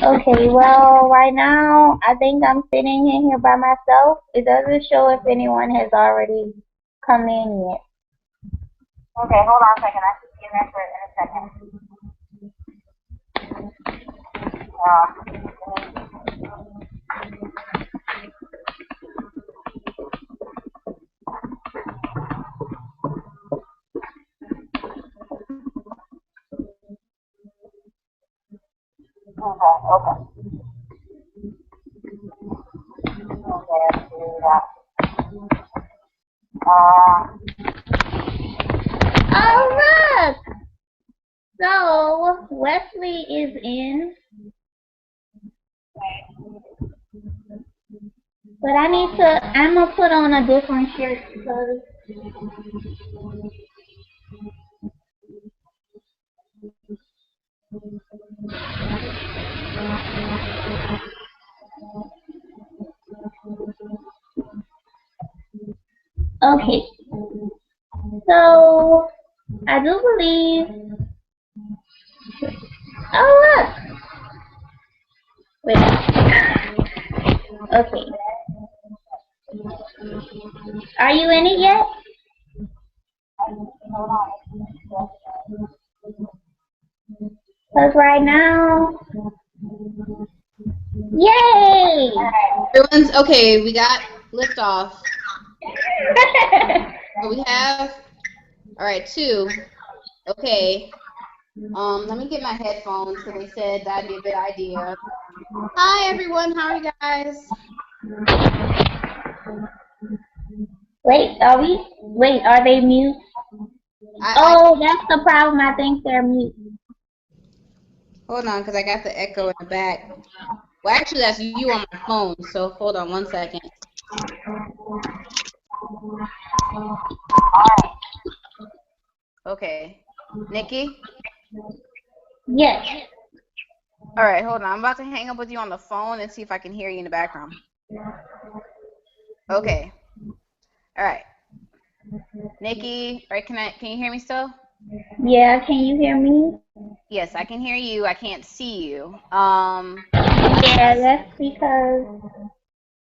Okay, well, right now I think I'm sitting in here by myself. It doesn't show if anyone has already come in yet. Okay, hold on a second. I should see an expert in a second. Okay. Okay, let's do that. Uh, Oh, look! So, Wesley is in, but I'm gonna put on a different shirt because, okay, so, I do believe, oh, look! Wait, okay. Are you in it yet? hold on. Because right now, yay! Everyone's okay. We got liftoff. So we have, all right, two. Okay. Let me get my headphones because they said that'd be a good idea. Hi everyone, how are you guys? Wait, are they mute? Oh, that's the problem. I think they're mute. Hold on, because I got the echo in the back. Well, actually, that's you on my phone, so hold on one second. Okay. Nikki? Yes. All right, hold on. I'm about to hang up with you on the phone and see if I can hear you in the background. Okay. All right. Nikki, all right, can you hear me still? Yeah, can you hear me? Yes, I can hear you. I can't see you. Yeah, that's because.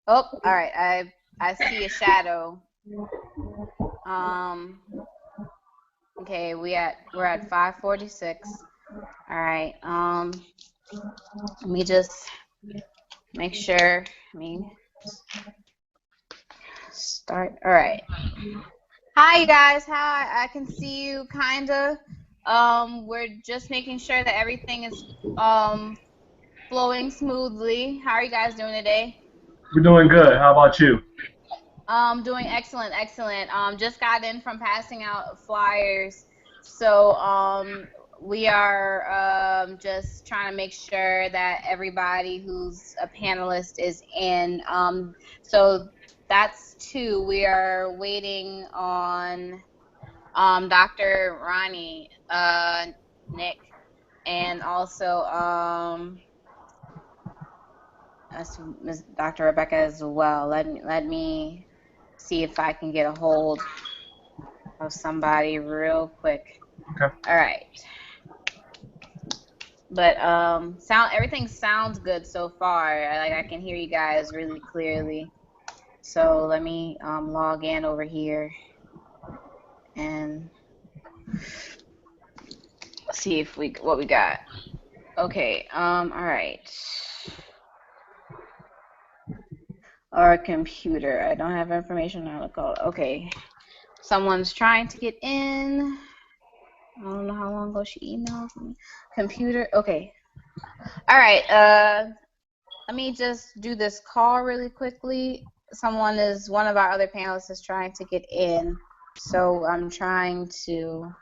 Oh, all right. I see a shadow. Okay, we're at 5:46. All right. Let me just make sure. Start. All right. Hi, you guys. Hi. I can see you, kinda. We're just making sure that everything is flowing smoothly. How are you guys doing today? We're doing good. How about you? Doing excellent, excellent. Just got in from passing out flyers, so we are just trying to make sure that everybody who's a panelist is in. So that's two. We are waiting on Dr. Ronnie, Nick, and also Ms. Dr. Rebecca as well. Let me see if I can get a hold of somebody real quick. Okay. All right. But everything sounds good so far. I can hear you guys really clearly. So let me log in over here and see if what we got. Okay. All right. Or computer. I don't have information on the call. Okay. Someone's trying to get in. I don't know how long ago she emailed me. Computer. Okay. All right. Let me just do this call really quickly. One of our other panelists is trying to get in. So I'm trying to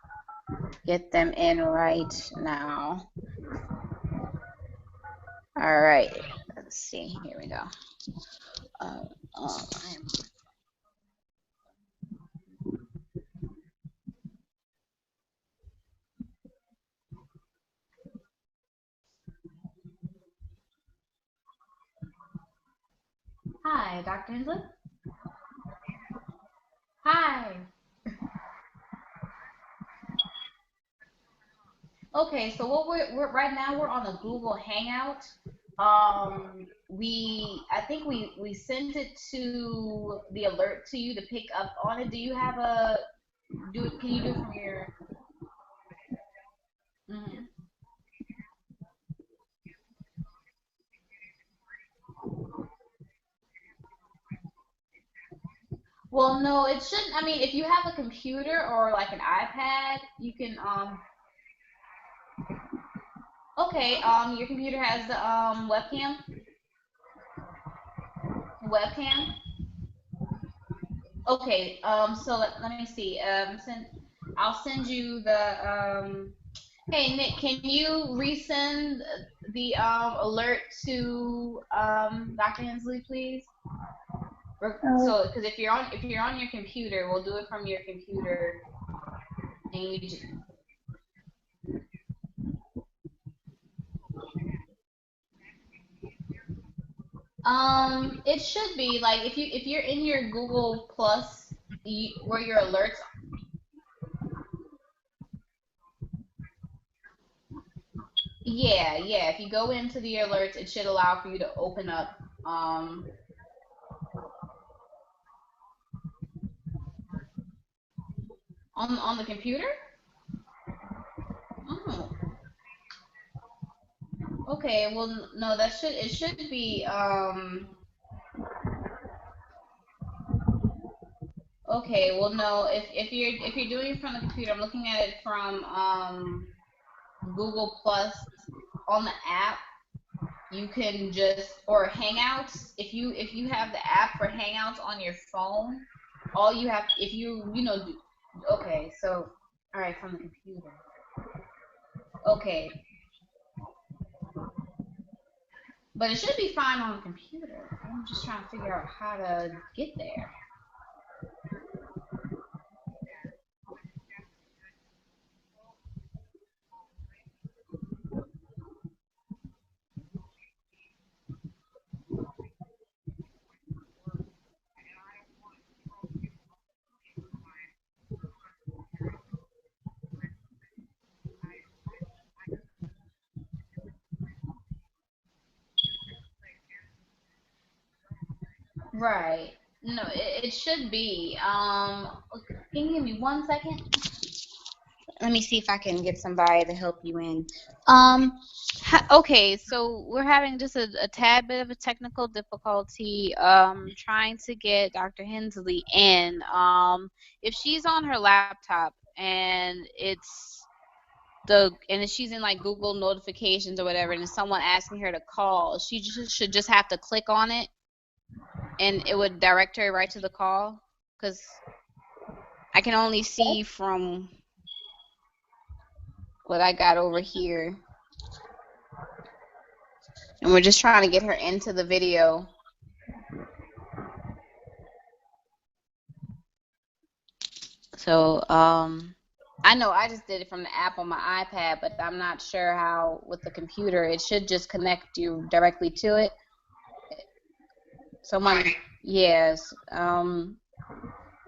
get them in right now. All right. Let's see. Here we go. Hi, Dr. Inslee. Hi. Okay, so what we're right now we're on a Google Hangout. I think we sent it to the alert to you to pick up on it. Do you have a can you do it from your mhm. Well, no, it shouldn't. I mean, if you have a computer or like an iPad, you can okay, your computer has the webcam. Okay, so let me see. I'll send you the hey Nick, can you resend the alert to Dr. Hensley, please? Oh, So, because if you're on your computer, we'll do it from your computer, and you just, it should be like if you're in your Google Plus, where your alerts. Yeah, yeah. If you go into the alerts, it should allow for you to open up on the computer. Oh, okay. Well, no, it should be okay. Well, no. If you're doing it from the computer, I'm looking at it from Google Plus on the app. You can just or Hangouts. If you have the app for Hangouts on your phone, all you have if you know do, okay. So all right, from the computer. Okay, but it should be fine on the computer. I'm just trying to figure out how to get there. Right. No, it should be. Can you give me 1 second? Let me see if I can get somebody to help you in. Um, okay, so we're having just a tad bit of a technical difficulty trying to get Dr. Hensley in. If she's on her laptop and and she's in like Google notifications or whatever, and it's someone asking her to call, she should just have to click on it, and it would direct her right to the call. Because I can only see from what I got over here. And we're just trying to get her into the video. So, I know I just did it from the app on my iPad, but I'm not sure how with the computer. It should just connect you directly to it. Someone, yes.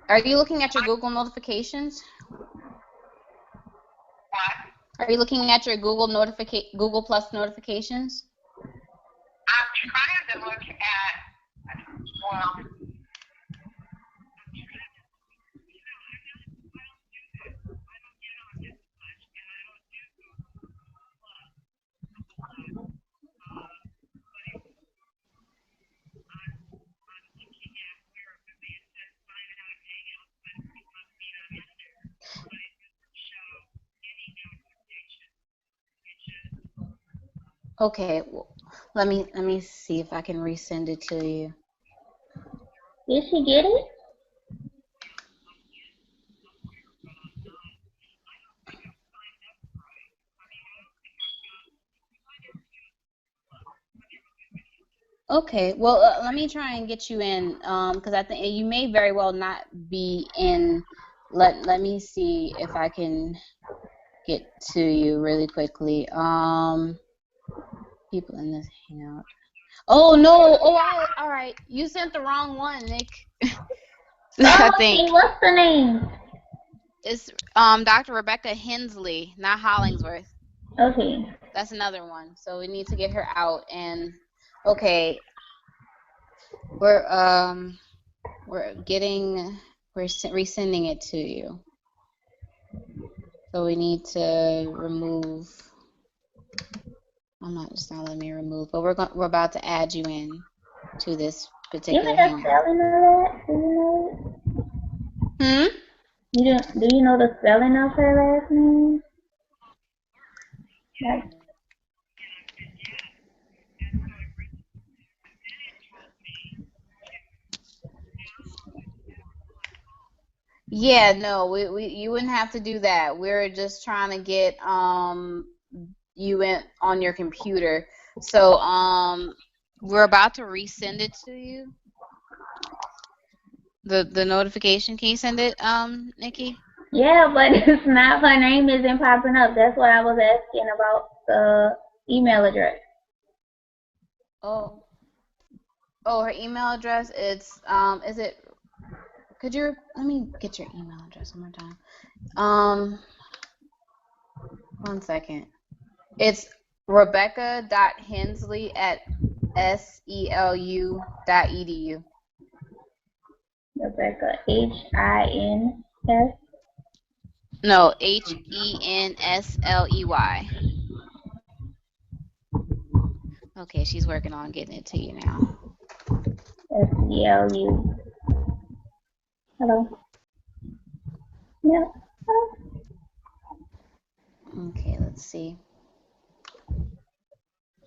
Are you looking at your Google notifications? What? Are you looking at your Google Plus notifications? I'm trying to look at, well, Okay, well, let me see if I can resend it to you. did she get it? Okay, well, let me try and get you in, because I think you may very well not be in. Let me see if I can get to you really quickly. People in this hangout. Oh no! Oh, all right. You sent the wrong one, Nick. I Oh, think okay, what's the name? it's Dr. Rebecca Hensley, not Hollingsworth. Okay. That's another one. So we need to get her out. And okay, we're resending it to you. So we need to remove. It's not letting me remove, but we're about to add you in to this particular Even the handle. spelling of that, do you know it? Do you know the spelling of her last name? Like, Yeah, no, you wouldn't have to do that. We're just trying to get you in on your computer. So we're about to resend it to you. The notification. Can you send it, Nikki? yeah, but it's not. Her name isn't popping up. That's what I was asking about the email address. Oh, her email address. It's is it? Could you let me get your email address one more time? 1 second. It's rebecca.hensley@selu.edu. Rebecca, Hins. No, Hensley. Okay, she's working on getting it to you now. SELU. Hello. Yeah. Okay, let's see.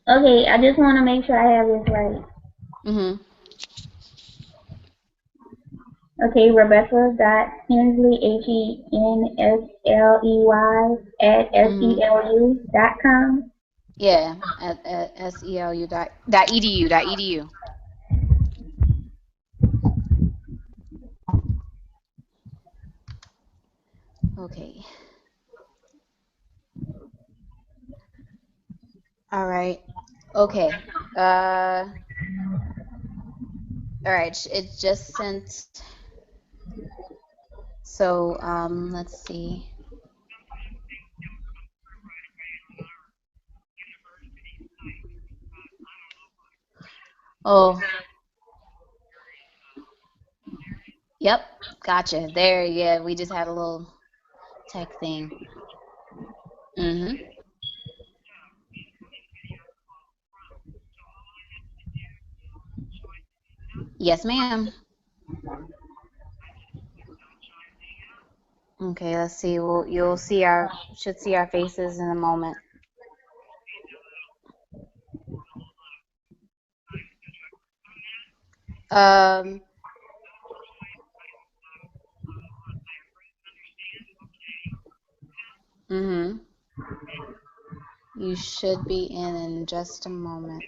Okay, I just want to make sure I have this right. Okay, Rebecca.Hensley, HENSLEY @SELU.com. Yeah, at selu.edu. Okay. All right. Okay. All right. It just sent. So let's see. Oh. Yep. Gotcha. There. Yeah. We just had a little tech thing. Yes, ma'am. Okay. Let's see. You'll should see our faces in a moment. You should be in just a moment.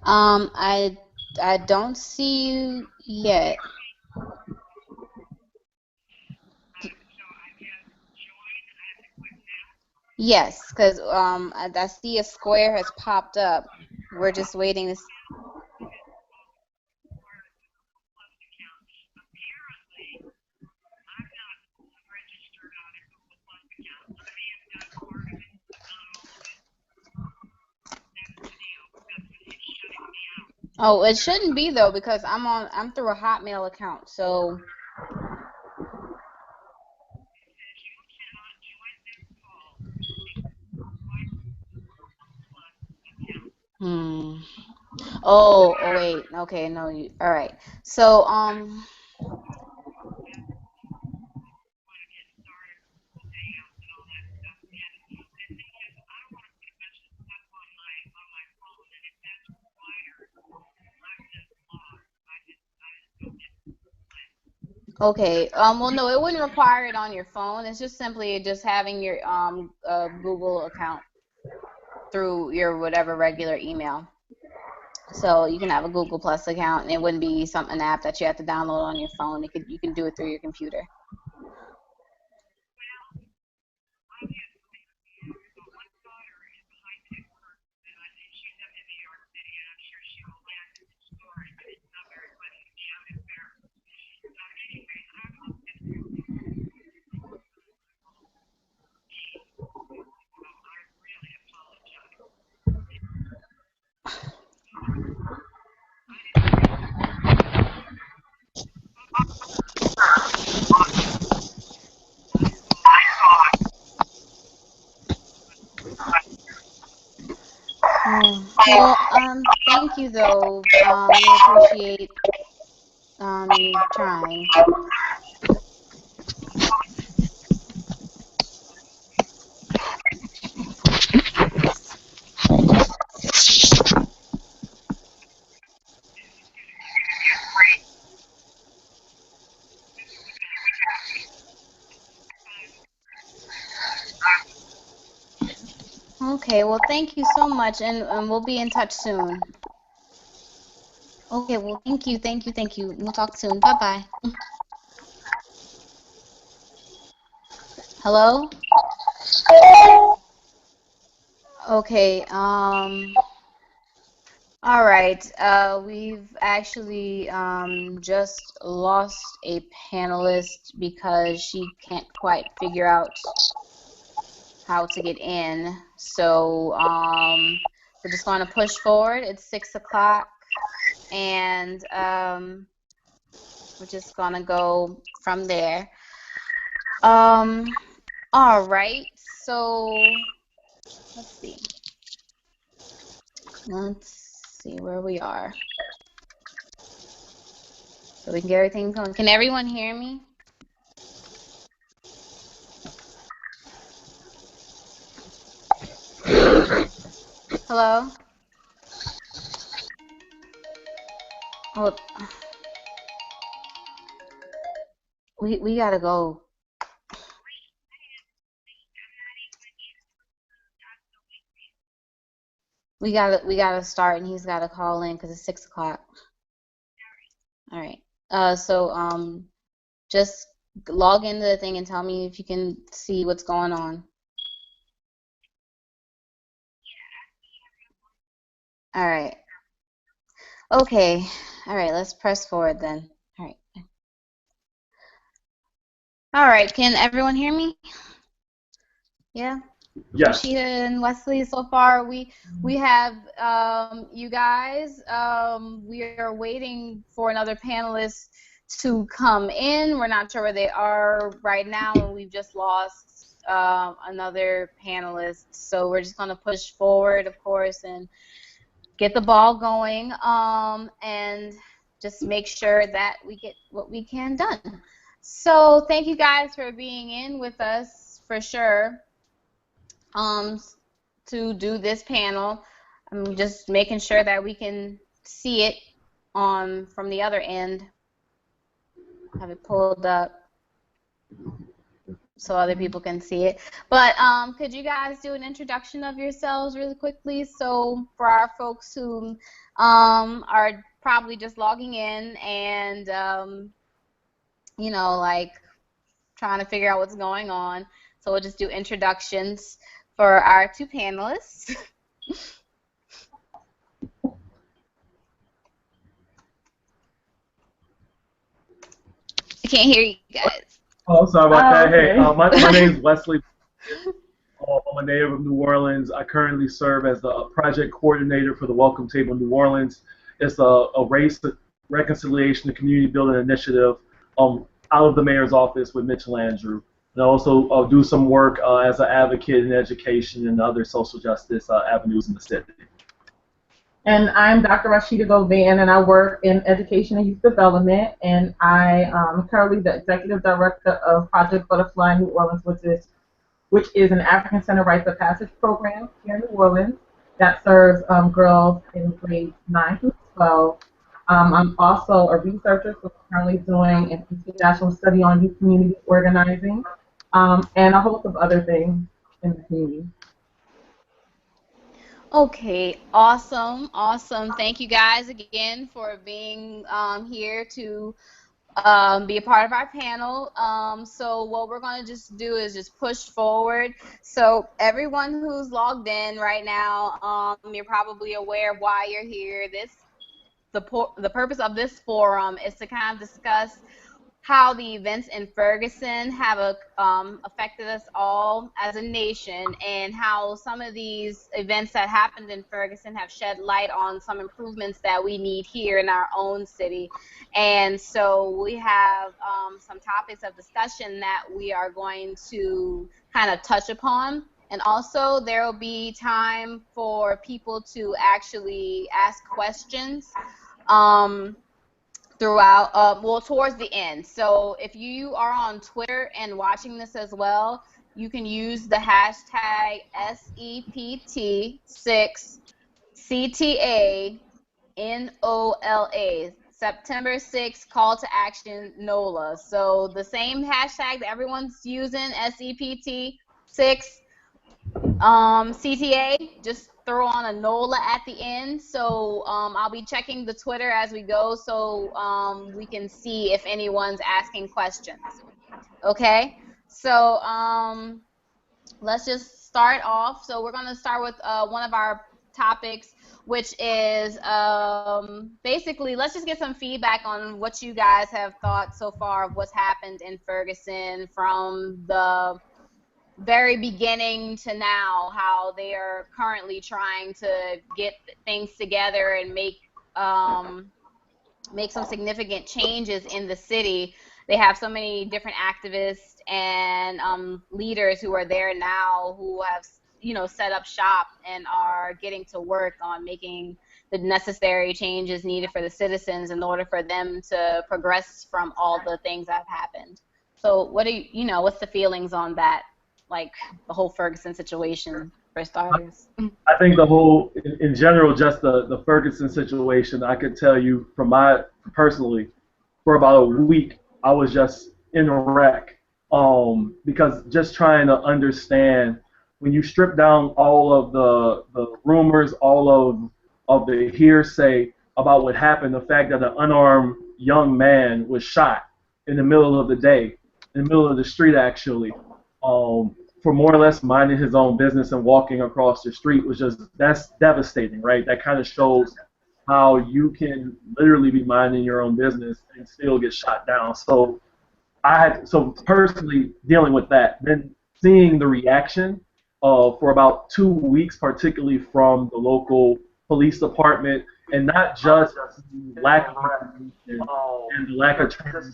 I don't see you yet. Yes, because I see a square has popped up. We're just waiting to. Oh, it shouldn't be though because I'm through a Hotmail account. So. Oh wait. Okay, no, all right. So okay. Well, no, it wouldn't require it on your phone. It's just simply just having your Google account through your whatever regular email. So you can have a Google Plus account, and it wouldn't be an app that you have to download on your phone. You can do it through your computer. Well, thank you though. We appreciate you trying. Okay, well, thank you so much, and we'll be in touch soon. Okay, well, thank you. We'll talk soon. Bye-bye. Hello? Okay, all right. We've actually just lost a panelist because she can't quite figure out how to get in. So we're just going to push forward. It's 6 o'clock, and we're just going to go from there. All right. So let's see. Let's see where we are. So we can get everything going. Can everyone hear me? Hello? Oh, we gotta go. We gotta start, and he's gotta call in because it's 6 o'clock. All right. So just log into the thing and tell me if you can see what's going on. All right. Okay. All right. Let's press forward then. All right. All right. Can everyone hear me? Yeah. Yes. Rashida and Wesley, so far we have you guys. We are waiting for another panelist to come in. We're not sure where they are right now, and we've just lost another panelist. So we're just going to push forward, of course, and get the ball going, and just make sure that we get what we can done. So thank you guys for being in with us for sure. To do this panel. I'm just making sure that we can see it from the other end. Have it pulled up so other people can see it. But could you guys do an introduction of yourselves really quickly? So for our folks who are probably just logging in and you know, like trying to figure out what's going on. So we'll just do introductions for our two panelists. I can't hear you guys. Oh, sorry about that. okay. Hey, my name is Wesley. I'm a native of New Orleans. I currently serve as the project coordinator for the Welcome Table New Orleans. It's a race reconciliation and community building initiative out of the mayor's office with Mitchell Andrew. And I also do some work as an advocate in education and other social justice avenues in the city. And I'm Dr. Rashida Govan, and I work in education and youth development, and I am currently the executive director of Project Butterfly New Orleans, which is an African Center Rites of Passage program here in New Orleans that serves girls in grades 9 through 12. I'm also a researcher, so I'm currently doing an international study on youth community organizing and a host of other things in the community. Okay, awesome, awesome. Thank you guys again for being here to be a part of our panel. So what we're going to just do is just push forward. So everyone who's logged in right now, you're probably aware of why you're here. The purpose of this forum is to kind of discuss how the events in Ferguson have affected us all as a nation, and how some of these events that happened in Ferguson have shed light on some improvements that we need here in our own city. And so we have some topics of discussion that we are going to kind of touch upon. And also, there will be time for people to actually ask questions throughout, well, towards the end. So if you are on Twitter and watching this as well, you can use the hashtag SEPT6CTANOLA, September 6th, call to action NOLA. So the same hashtag that everyone's using, SEPT6 CTA, just throw on a NOLA at the end. So I'll be checking the Twitter as we go, so we can see if anyone's asking questions. Okay, so let's just start off. So we're going to start with one of our topics, which is basically, let's just get some feedback on what you guys have thought so far of what's happened in Ferguson from the very beginning to now, how they are currently trying to get things together and make some significant changes in the city. They have so many different activists and leaders who are there now who have, you know, set up shop and are getting to work on making the necessary changes needed for the citizens in order for them to progress from all the things that have happened. So what do you know, what's the feelings on that, like the whole Ferguson situation, for starters? I think the whole, in general, just the Ferguson situation, I could tell you from my, personally, for about a week, I was just in a wreck, because just trying to understand, when you strip down all of the rumors, all of the hearsay about what happened, the fact that an unarmed young man was shot in the middle of the day, in the middle of the street actually, for more or less minding his own business and walking across the street, was just, that's devastating, right? That kind of shows how you can literally be minding your own business and still get shot down. So so personally dealing with that, then seeing the reaction for about 2 weeks, particularly from the local police department, and not just the lack of information and the lack of transparency,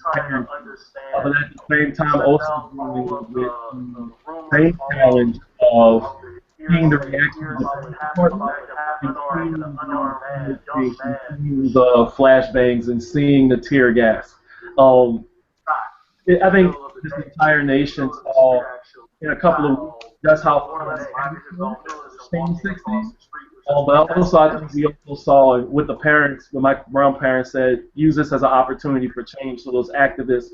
but at the same time also dealing with the same challenge of seeing the reaction of the police department and seeing the flashbangs and seeing the tear gas. I think this entire nation saw in a couple of weeks just how far from 60s. But also, I think we also saw with the parents, when my grandparents said, use this as an opportunity for change. So those activists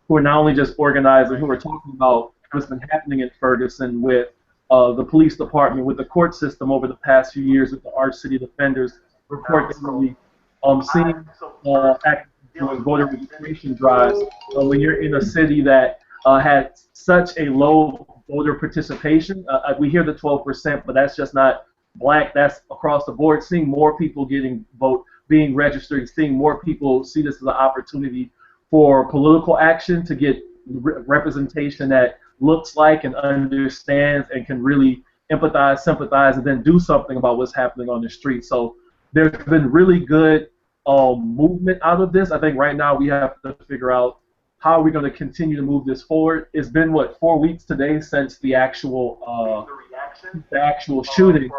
who are not only just organizing, who are talking about what's been happening in Ferguson with the police department, with the court system over the past few years, with the Arch City Defenders report that really seeing activists doing voter registration drives. When you're in a city that had such a low voter participation, we hear the 12%, but that's just not Black, that's across the board. Seeing more people being registered, seeing more people see this as an opportunity for political action, to get representation that looks like and understands and can really empathize, sympathize, and then do something about what's happening on the street. So there's been really good movement out of this. I think right now we have to figure out how are we going to continue to move this forward. It's been, what, 4 weeks today since the actual shooting.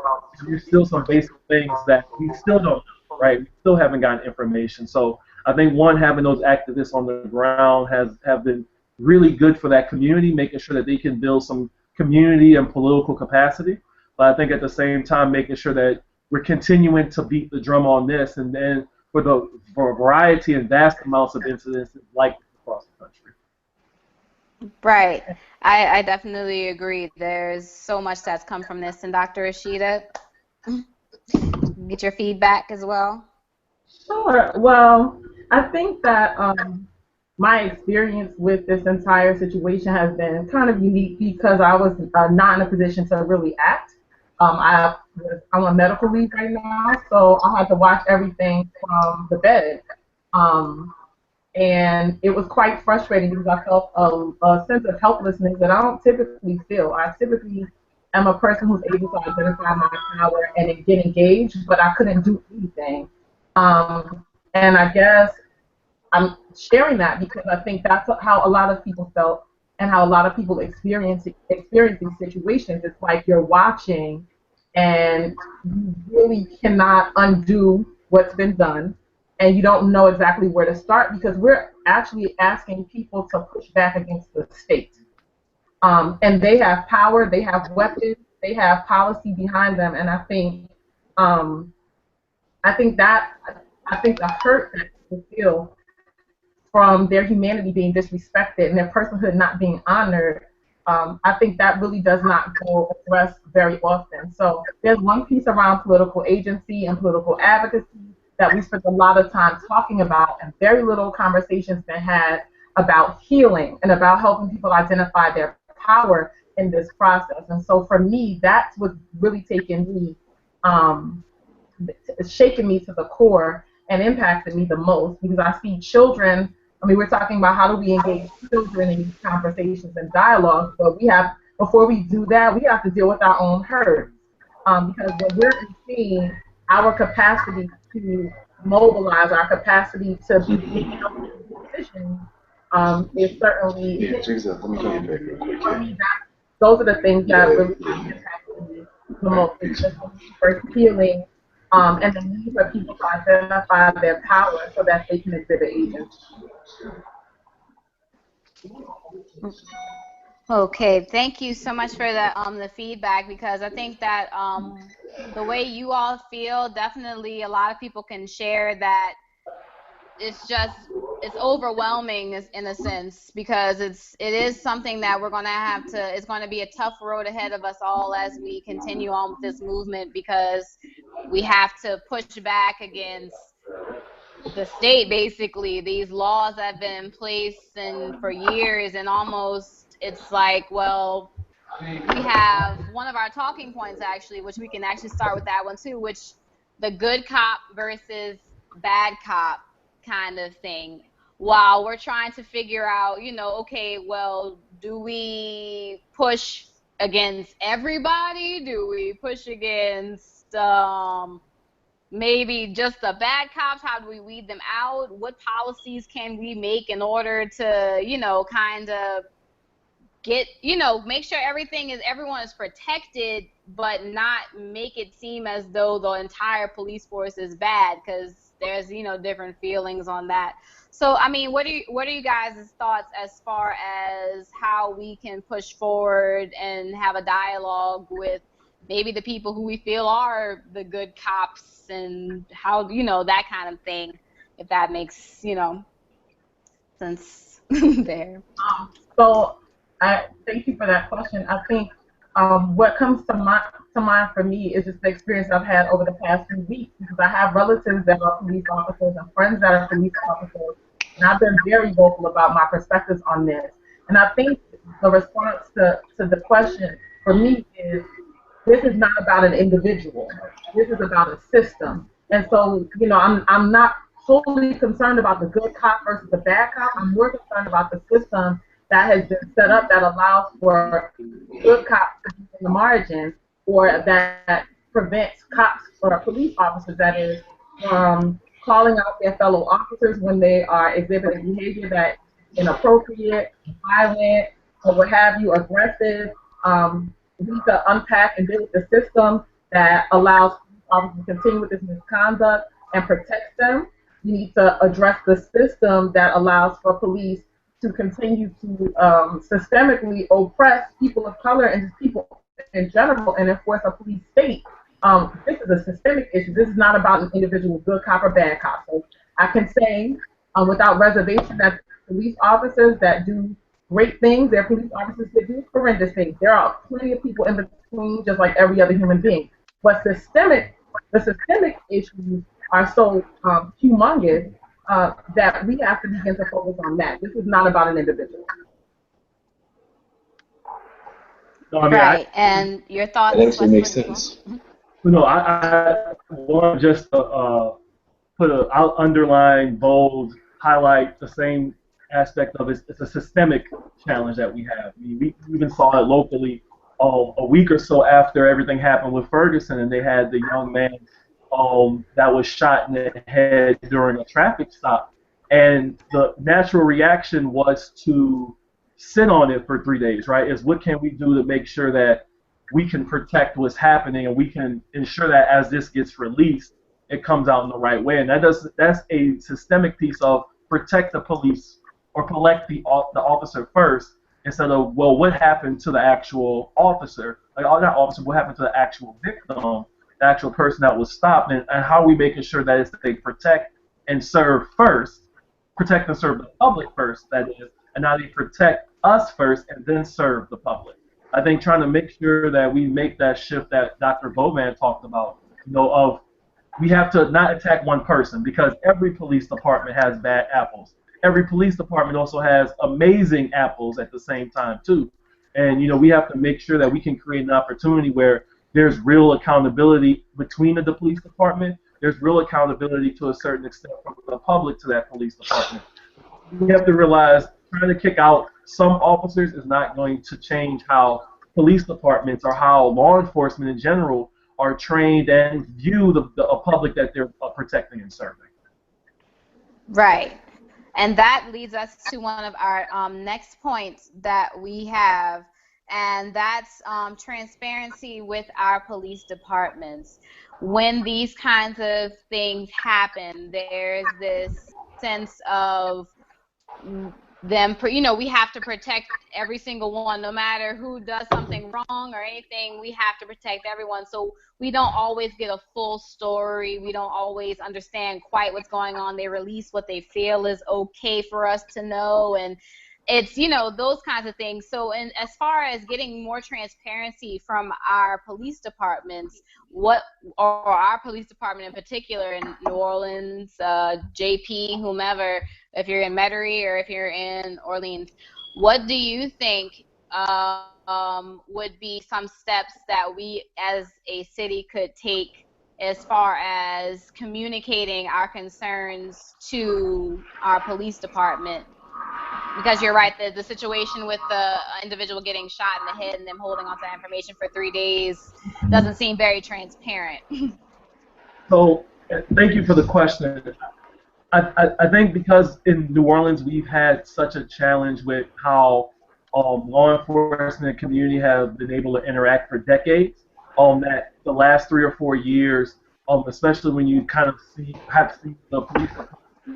There's still some basic things that we still don't know, right? We still haven't gotten information. So I think, one, having those activists on the ground have been really good for that community, making sure that they can build some community and political capacity. But I think at the same time, making sure that we're continuing to beat the drum on this, and then for a variety and vast amounts of incidents like across the country. Right. I definitely agree. There's so much that's come from this. And Dr. Rashida, get your feedback as well. Sure. Well, I think that my experience with this entire situation has been kind of unique because I was not in a position to really act. I'm on medical leave right now, so I had to watch everything from the bed. And it was quite frustrating because I felt a sense of helplessness that I don't typically feel. I typically am a person who's able to identify my power and get engaged, but I couldn't do anything. And I guess I'm sharing that because I think that's how a lot of people felt and how a lot of people experience these situations. It's like you're watching and you really cannot undo what's been done, and you don't know exactly where to start because we're actually asking people to push back against the state. And they have power, they have weapons, they have policy behind them, and um, I think that I think the hurt that people feel from their humanity being disrespected and their personhood not being honored, I think that really does not go addressed very often. So there's one piece around political agency and political advocacy that we spent a lot of time talking about, and very little conversations been had about healing and about helping people identify their power in this process. And so for me, that's what's really taken me, um, shaken me to the core and impacted me the most because I see children. I mean, we're talking about how do we engage children in these conversations and dialogues, but before we do that, we have to deal with our own hurt. Because when we're seeing our capacity to mobilize, our capacity to make decisions, is certainly, Yeah, check this out. Let me call you back real quick. for me, those are the things that really impacted me the most. It's just for healing, and the need for people to identify their power so that they can exhibit agency. Okay, thank you so much for the feedback, because I think that the way you all feel, definitely a lot of people can share that. It's overwhelming in a sense, because it is something that we're going to have to, it's going to be a tough road ahead of us all as we continue on with this movement, because we have to push back against the state, basically. These laws have been in place and for years, and almost it's like, well, we have one of our talking points actually, which we can actually start with that one too, which the good cop versus bad cop kind of thing. While we're trying to figure out, okay, well, do we push against everybody? Do we push against maybe just the bad cops? How do we weed them out? What policies can we make in order to, kind of get, make sure everyone is protected, but not make it seem as though the entire police force is bad, because there's, different feelings on that. So, I mean, what are you guys' thoughts as far as how we can push forward and have a dialogue with maybe the people who we feel are the good cops, and how, that kind of thing, if that makes, sense there. So I thank you for that question. I think what comes to mind for me is just the experience I've had over the past few weeks, because I have relatives that are police officers and friends that are police officers, and I've been very vocal about my perspectives on this. And I think the response to the question for me is, this is not about an individual. This is about a system. And so, I'm not wholly concerned about the good cop versus the bad cop. I'm more concerned about the system that has been set up that allows for good cops to be in the margins, or that prevents cops or police officers, that is, from calling out their fellow officers when they are exhibiting behavior that is inappropriate, violent, or what have you, aggressive. We need to unpack and deal with the system that allows police officers to continue with this misconduct and protects them. We need to address the system that allows for police to continue to systemically oppress people of color and just people in general and enforce a police state. This is a systemic issue. This is not about an individual good cop or bad cop. So I can say without reservation that police officers that do great things, there are police officers that do horrendous things. There are plenty of people in between, just like every other human being. But the systemic issues are so humongous that we have to begin to focus on that. This is not about an individual. No, I mean, Right, and your thoughts, That actually makes Wesley? sense. I want just put I'll underline, bold, highlight the same aspect of it. It's a systemic challenge that we have. I mean, we even saw it locally a week or so after everything happened with Ferguson, and they had the young man that was shot in the head during a traffic stop. And the natural reaction was to sit on it for 3 days, right? Is what can we do to make sure that we can protect what's happening and we can ensure that as this gets released, it comes out in the right way. And that's a systemic piece of protect the police or collect the officer first instead of, well, what happened to the actual officer? Like, oh, not officer, what happened to the actual victim, the actual person that was stopped, and how are we making sure that it's they protect and serve first, protect and serve the public first, that is, and now they protect us first and then serve the public. I think trying to make sure that we make that shift that Dr. Bowman talked about, of we have to not attack one person because every police department has bad apples. Every police department also has amazing apples at the same time too. And we have to make sure that we can create an opportunity where there's real accountability between the police department. There's real accountability to a certain extent from the public to that police department. We have to realize trying to kick out some officers is not going to change how police departments or how law enforcement in general are trained and view the public that they're protecting and serving. Right. And that leads us to one of our next points that we have, and that's transparency with our police departments. When these kinds of things happen, there's this sense of them, we have to protect every single one, no matter who does something wrong or anything, we have to protect everyone. So we don't always get a full story. We don't always understand quite what's going on. They release what they feel is okay for us to know, and it's, those kinds of things. So as far as getting more transparency from our police departments, or our police department in particular in New Orleans, JP, whomever, if you're in Metairie or if you're in Orleans, what do you think would be some steps that we as a city could take as far as communicating our concerns to our police department? Because you're right, the situation with the individual getting shot in the head and them holding on to that information for 3 days doesn't seem very transparent. So thank you for the question. I think because in New Orleans we've had such a challenge with how law enforcement and community have been able to interact for decades, that the last 3 or 4 years, especially when you kind of have seen the police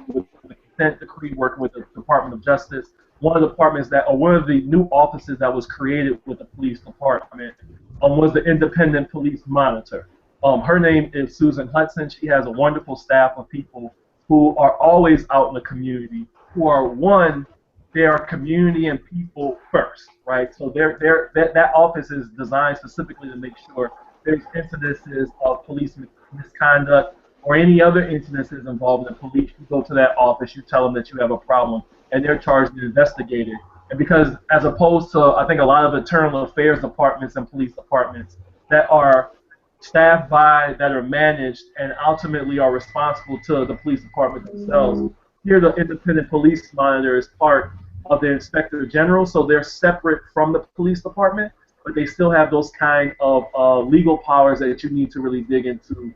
with the consent decree working with the Department of Justice, one of the new offices that was created with the police department was the independent police monitor. Her name is Susan Hudson. She has a wonderful staff of people who are always out in the community, who are they are community and people first, right? So that office is designed specifically to make sure there's incidences of police misconduct or any other incidences involving the police. You go to that office, you tell them that you have a problem, and they're charged to investigate it. And because as opposed to, I think, a lot of internal affairs departments and police departments that are staffed by, that are managed, and ultimately are responsible to the police department themselves. Here, the independent police monitor is part of the inspector general, so they're separate from the police department, but they still have those kind of legal powers that you need to really dig into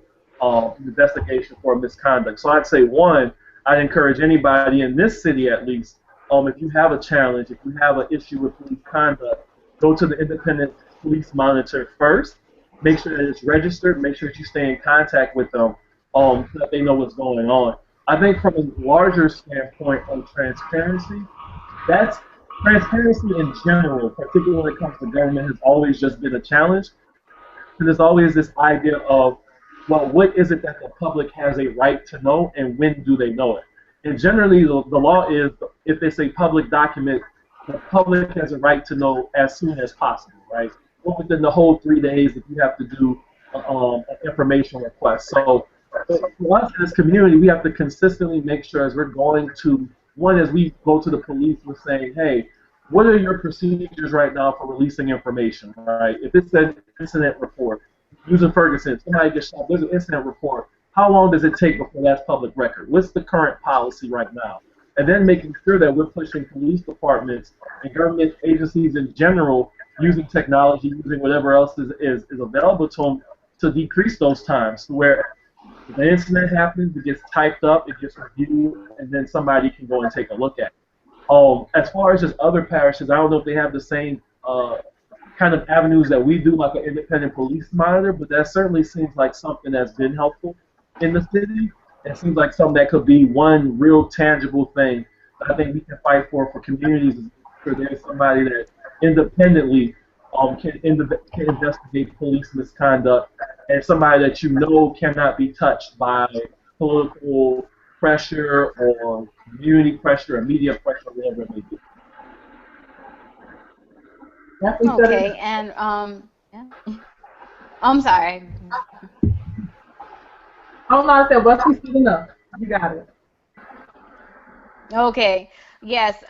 investigation for misconduct. So I'd say, one, I'd encourage anybody in this city at least, if you have a challenge, if you have an issue with police conduct, go to the independent police monitor first. Make sure that it's registered. Make sure that you stay in contact with them so that they know what's going on. I think from a larger standpoint of transparency, that's transparency in general, particularly when it comes to government, has always just been a challenge. And there's always this idea of, well, what is it that the public has a right to know, and when do they know it? And generally, the law is, if it's a public document, the public has a right to know as soon as possible, right? Or within the whole 3 days if you have to do an information request. So for us as community, we have to consistently make sure as we're going to, one, as we go to the police, we're saying, hey, what are your procedures right now for releasing information, right? If it's an incident report, using Ferguson, somebody gets shot, there's an incident report. How long does it take before that's public record? What's the current policy right now? And then making sure that we're pushing police departments and government agencies in general, using technology, using whatever else is available to them, to decrease those times, where if an incident happens, it gets typed up, it gets reviewed, and then somebody can go and take a look at it. As far as just other parishes, I don't know if they have the same kind of avenues that we do, like an independent police monitor, but that certainly seems like something that's been helpful in the city. It seems like something that could be one real tangible thing that I think we can fight for communities. Is for there's somebody that independently can investigate police misconduct, and somebody that you know cannot be touched by political pressure or community pressure or media pressure, whatever it may be. Okay, and yeah. I'm sorry. Oh no, I said, what's he speaking of? You got it. Okay. Yes,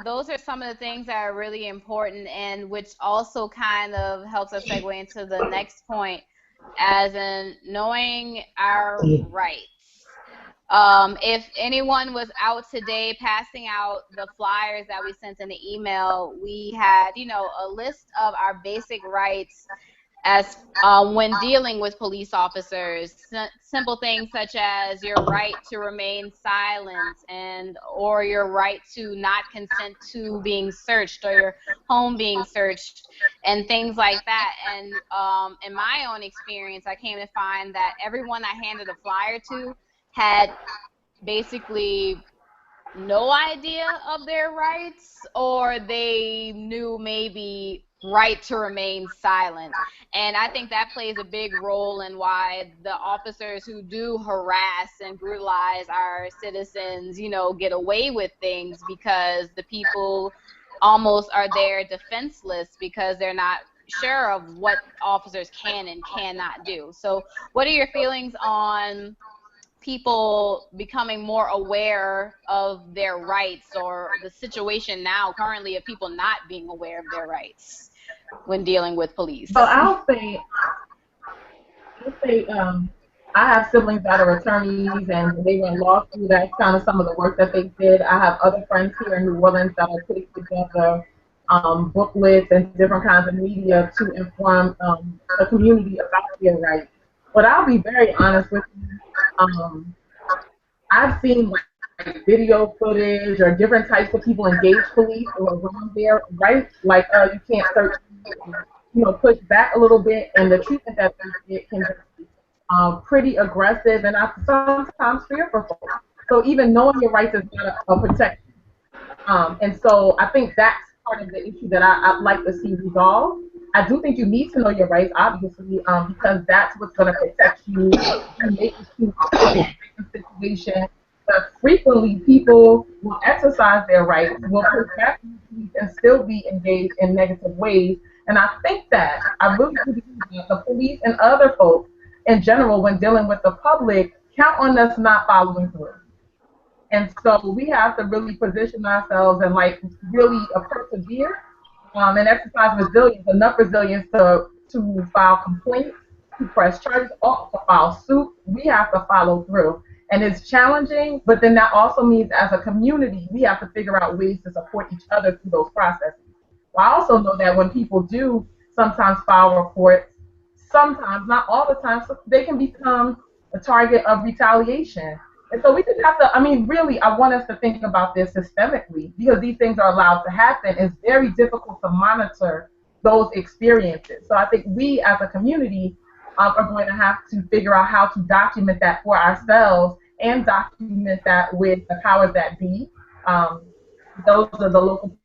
those are some of the things that are really important, and which also kind of helps us segue into the next point, as in knowing our rights. If anyone was out today passing out the flyers that we sent in the email, we had, a list of our basic rights as when dealing with police officers. Simple things such as your right to remain silent or your right to not consent to being searched or your home being searched and things like that. And in my own experience, I came to find that everyone I handed a flyer to had basically no idea of their rights, or they knew maybe right to remain silent. And I think that plays a big role in why the officers who do harass and brutalize our citizens, get away with things, because the people almost are there defenseless because they're not sure of what officers can and cannot do. So what are your feelings on people becoming more aware of their rights, or the situation now currently of people not being aware of their rights when dealing with police? So I have siblings that are attorneys and they were in law school. That's kind of some of the work that they did. I have other friends here in New Orleans that are putting together booklets and different kinds of media to inform the community about their rights. But I'll be very honest with you. I've seen like video footage or different types of people engage police or around their rights, like you can't search, push back a little bit, and the treatment that they get can be pretty aggressive and sometimes fearful. So even knowing your rights is not a protection. And so I think that's part of the issue that I'd like to see resolved. I do think you need to know your rights, obviously, because that's what's going to protect you and make you in a situation. But frequently, people will exercise their rights, will push back and still be engaged in negative ways. And I think that I really do believe that the police and other folks in general, when dealing with the public, count on us not following through. And so we have to really position ourselves and like really persevere and exercise resilience, enough resilience to file complaints, to press charges, or to file suit. We have to follow through. And it's challenging, but then that also means as a community, we have to figure out ways to support each other through those processes. Well, I also know that when people do sometimes file reports, sometimes, not all the time, so they can become a target of retaliation. And so we just have to, really, I want us to think about this systemically because these things are allowed to happen. It's very difficult to monitor those experiences. So I think we as a community are going to have to figure out how to document that for ourselves and document that with the powers that be. Those are the local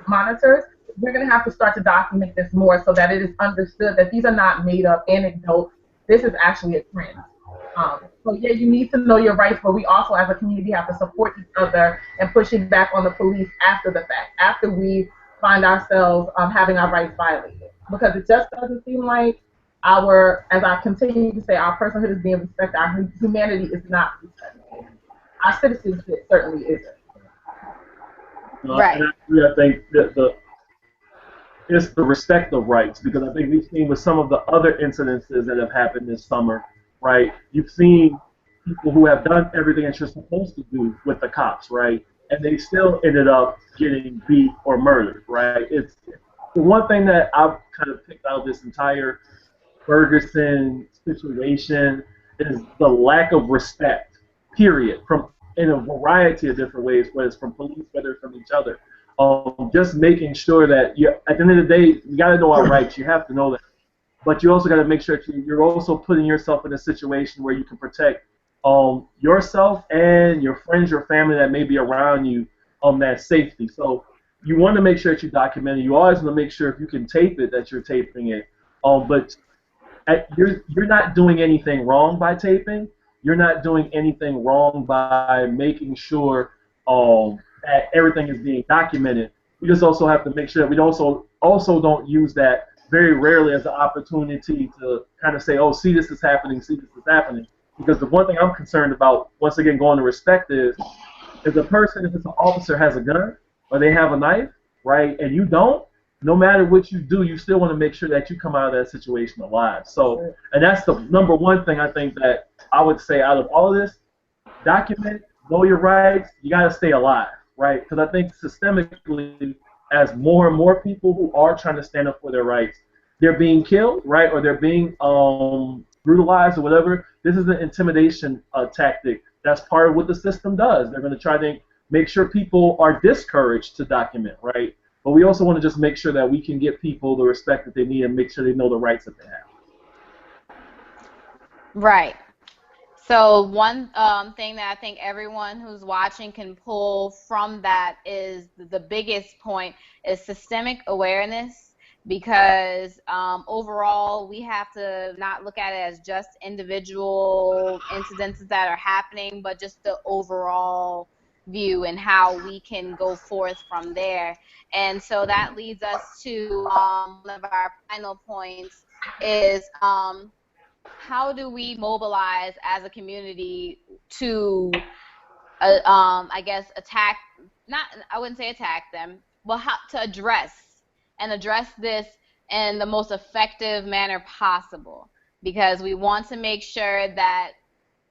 monitors. We're going to have to start to document this more so that it is understood that these are not made up anecdotes. This is actually a trend. So yeah, you need to know your rights, but we also as a community have to support each other and pushing back on the police after the fact, after we find ourselves having our rights violated. Because it just doesn't seem like as I continue to say, our personhood is being respected, our humanity is not respected. Our citizenship certainly isn't. Right. And I think that it's the respect of rights, because I think we've seen with some of the other incidences that have happened this summer, right? You've seen people who have done everything that you're supposed to do with the cops, right? And they still ended up getting beat or murdered, right? It's the one thing that I've kind of picked out of this entire Ferguson situation is the lack of respect, period, from in a variety of different ways, whether it's from police, whether it's from each other. Just making sure that you, at the end of the day, you got to know our rights. You have to know that, but you also got to make sure that you're also putting yourself in a situation where you can protect yourself and your friends, your family that may be around you, that safety. So you want to make sure that you document it. You always want to make sure if you can tape it that you're taping it. But you're not doing anything wrong by taping. You're not doing anything wrong by making sure that everything is being documented. We just also have to make sure that we also don't use that very rarely as an opportunity to kind of say, oh, see, this is happening, see, this is happening. Because the one thing I'm concerned about, once again, going to respect is, if a person, if it's an officer has a gun or they have a knife, right, and you don't, no matter what you do, you still want to make sure that you come out of that situation alive. So, and that's the number one thing I think that I would say out of all of this, document, know your rights, you got to stay alive, right? Because I think systemically, as more and more people who are trying to stand up for their rights, they're being killed, right, or they're being brutalized or whatever. This is an intimidation tactic. That's part of what the system does. They're going to try to make sure people are discouraged to document, right? But we also want to just make sure that we can give people the respect that they need and make sure they know the rights that they have. Right. So one thing that I think everyone who's watching can pull from that is the biggest point is systemic awareness, because overall we have to not look at it as just individual incidences that are happening, but just the overall view and how we can go forth from there. And so that leads us to one of our final points is how do we mobilize as a community to, I guess, attack, not, I wouldn't say attack them, but how to address this in the most effective manner possible, because we want to make sure that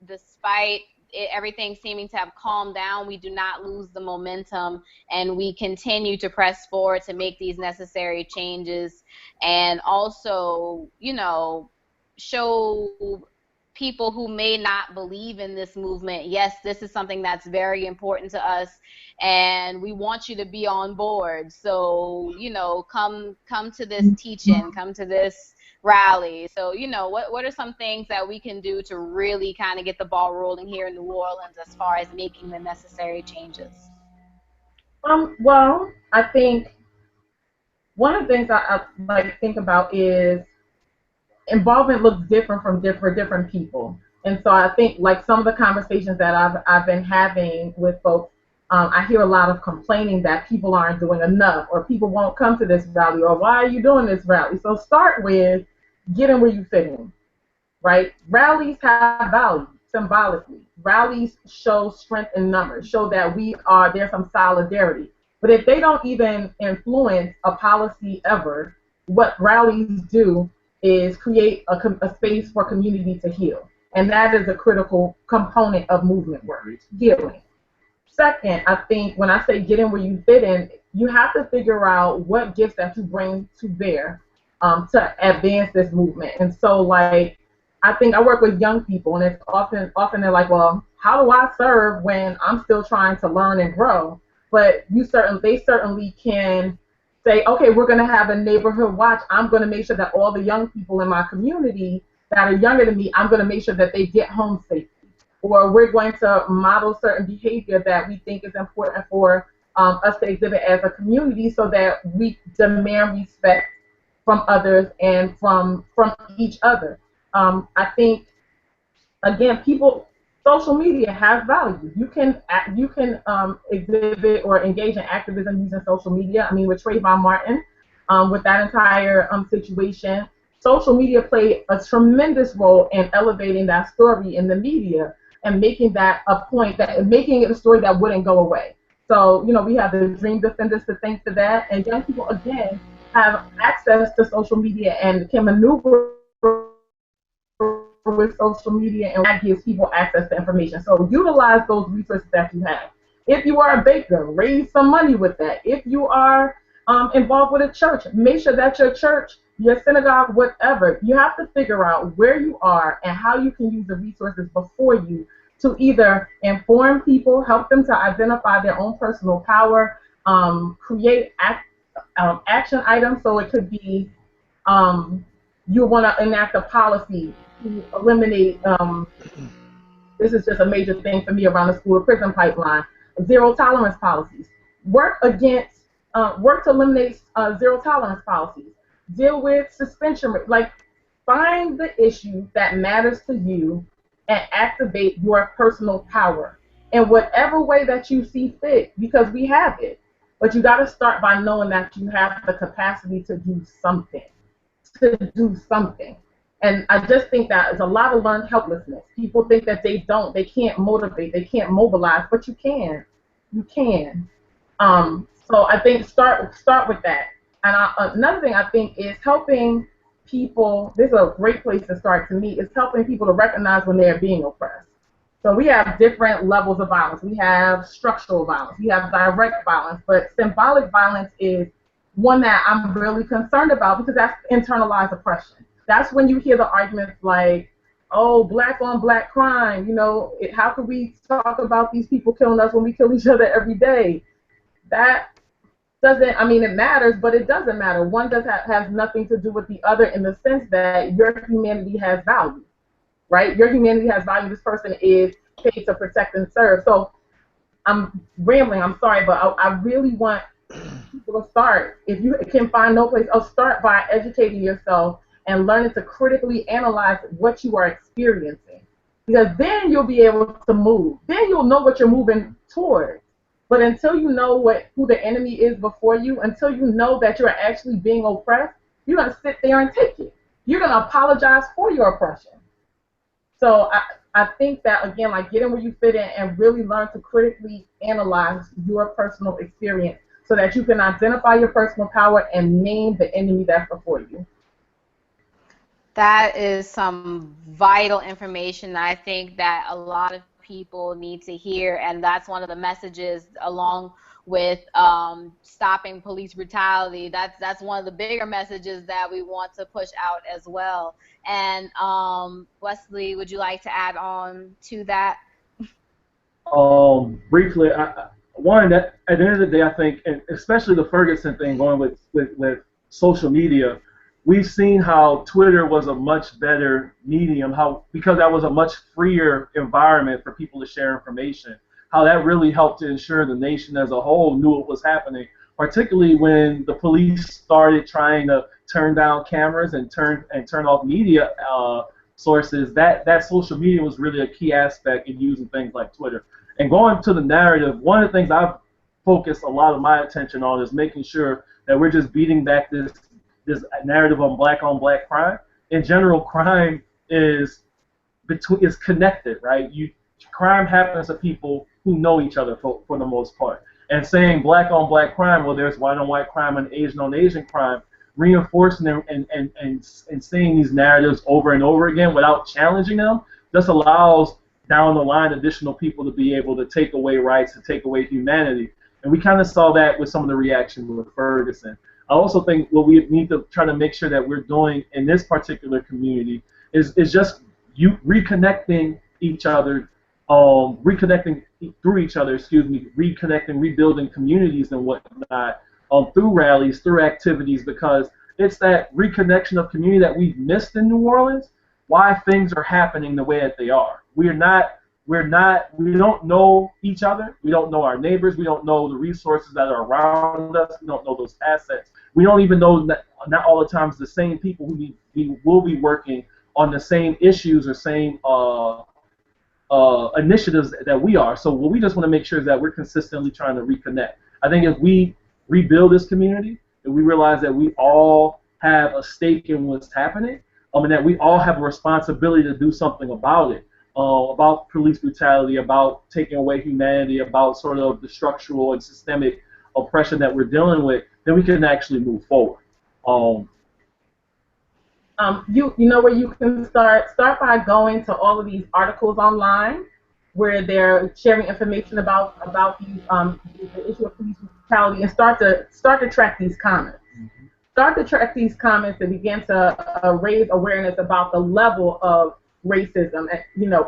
despite everything seeming to have calmed down, we do not lose the momentum and we continue to press forward to make these necessary changes, and also, show people who may not believe in this movement, yes, this is something that's very important to us and we want you to be on board. So, come to this teach-in, come to this rally. So, what are some things that we can do to really kind of get the ball rolling here in New Orleans as far as making the necessary changes? Well, I think one of the things I like to think about is involvement looks different for different people. And so I think like some of the conversations that I've been having with folks, I hear a lot of complaining that people aren't doing enough, or people won't come to this rally, or why are you doing this rally? So start with getting where you fit in, right? Rallies have value symbolically. Rallies show strength in numbers, show that there's some solidarity. But if they don't even influence a policy ever, what rallies do is create a space for community to heal. And that is a critical component of movement work, healing. Second, I think when I say get in where you fit in, you have to figure out what gifts that you bring to bear to advance this movement. And so, like, I think I work with young people, and it's often they're like, well, how do I serve when I'm still trying to learn and grow? But they certainly can say, okay, we're going to have a neighborhood watch. I'm going to make sure that all the young people in my community that are younger than me, I'm going to make sure that they get home safely. Or we're going to model certain behavior that we think is important for us to exhibit as a community, so that we demand respect from others and from each other. I think, again, social media has value. You can exhibit or engage in activism using social media. I mean, with Trayvon Martin, with that entire situation, social media played a tremendous role in elevating that story in the media and making that making it a story that wouldn't go away. So, we have the Dream Defenders to thank for that, and young people again have access to social media and can maneuver with social media, and that gives people access to information. So utilize those resources that you have. If you are a baker, raise some money with that. If you are involved with a church, make sure that your church, your synagogue, whatever, you have to figure out where you are and how you can use the resources before you to either inform people, help them to identify their own personal power, create action items. So it could be you want to enact a policy to eliminate. This is just a major thing for me around the school to prison pipeline. Zero tolerance policies. Work to eliminate zero tolerance policies. Deal with suspension rate. Like, find the issue that matters to you and activate your personal power in whatever way that you see fit, because we have it. But you got to start by knowing that you have the capacity to do something. To do something. And I just think that there's a lot of learned helplessness. People think that they can't motivate, they can't mobilize, but you can. You can. So I think start with that. And another thing I think is helping people. This is a great place to start to me. Is helping people to recognize when they are being oppressed. So we have different levels of violence. We have structural violence. We have direct violence. But symbolic violence is one that I'm really concerned about, because that's internalized oppression. That's when you hear the arguments like, oh, black on black crime, how could we talk about these people killing us when we kill each other every day? That doesn't, it matters, but it doesn't matter. One has nothing to do with the other, in the sense that your humanity has value, right? Your humanity has value. This person is paid to protect and serve. So I'm rambling, I'm sorry, but I really want people to start. If you can find no place else, start by educating yourself and learning to critically analyze what you are experiencing. Because then you'll be able to move. Then you'll know what you're moving towards. But until you know who the enemy is before you, until you know that you're actually being oppressed, you're going to sit there and take it. You're going to apologize for your oppression. So I think that, again, like, get in where you fit in and really learn to critically analyze your personal experience so that you can identify your personal power and name the enemy that's before you. That is some vital information that I think that a lot of people need to hear, and that's one of the messages, along with stopping police brutality. That's one of the bigger messages that we want to push out as well. And Wesley, would you like to add on to that? Briefly, one, that at the end of the day, I think, and especially the Ferguson thing, going with social media, we've seen how Twitter was a much better medium, because that was a much freer environment for people to share information, how that really helped to ensure the nation as a whole knew what was happening, particularly when the police started trying to turn down cameras and turn off media sources. That social media was really a key aspect in using things like Twitter. And going to the narrative, one of the things I've focused a lot of my attention on is making sure that we're just beating back this narrative on black crime. In general, crime is connected, right? Crime happens to people who know each other for the most part. And saying black on black crime, well, there's white on white crime and Asian on Asian crime, reinforcing them and saying these narratives over and over again without challenging them just allows down the line additional people to be able to take away rights, to take away humanity. And we kind of saw that with some of the reaction with Ferguson. I also think what we need to try to make sure that we're doing in this particular community is just reconnecting each other, reconnecting through each other, reconnecting, rebuilding communities and whatnot, through rallies, through activities, because it's that reconnection of community that we've missed in New Orleans, why things are happening the way that they are. We don't know each other. We don't know our neighbors. We don't know the resources that are around us. We don't know those assets. We don't even know that not all the times the same people who we will be working on the same issues or same initiatives that we are. So what we just want to make sure is that we're consistently trying to reconnect. I think if we rebuild this community, if we realize that we all have a stake in what's happening, and that we all have a responsibility to do something about it, about police brutality, about taking away humanity, about sort of the structural and systemic oppression that we're dealing with, then we can actually move forward. You know where you can start by going to all of these articles online where they're sharing information about the issue of police brutality, and start to track these comments. Start to track these comments and begin to raise awareness about the level of racism,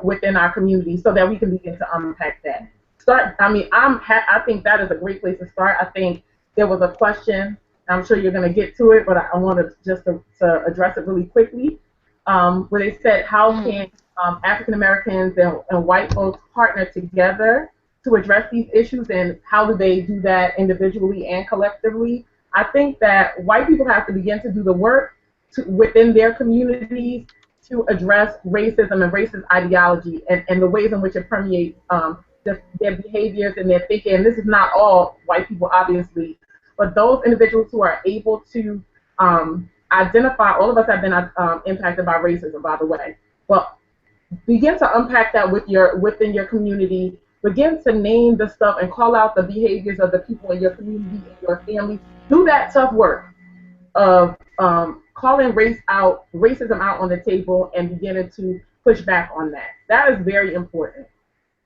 within our community, so that we can begin to unpack that. I think that is a great place to start. I think there was a question. I'm sure you're going to get to it, but I wanted just to address it really quickly, where they said, how can African Americans and white folks partner together to address these issues, and how do they do that individually and collectively? I think that white people have to begin to do the work within their communities to address racism and racist ideology, and the ways in which it permeates their behaviors and their thinking. And this is not all white people, obviously, but those individuals who are able to identify. All of us have been impacted by racism, by the way, but begin to unpack that within your community. Begin to name the stuff and call out the behaviors of the people in your community and your family. Do that tough work of calling racism out on the table, and beginning to push back on that. That is very important.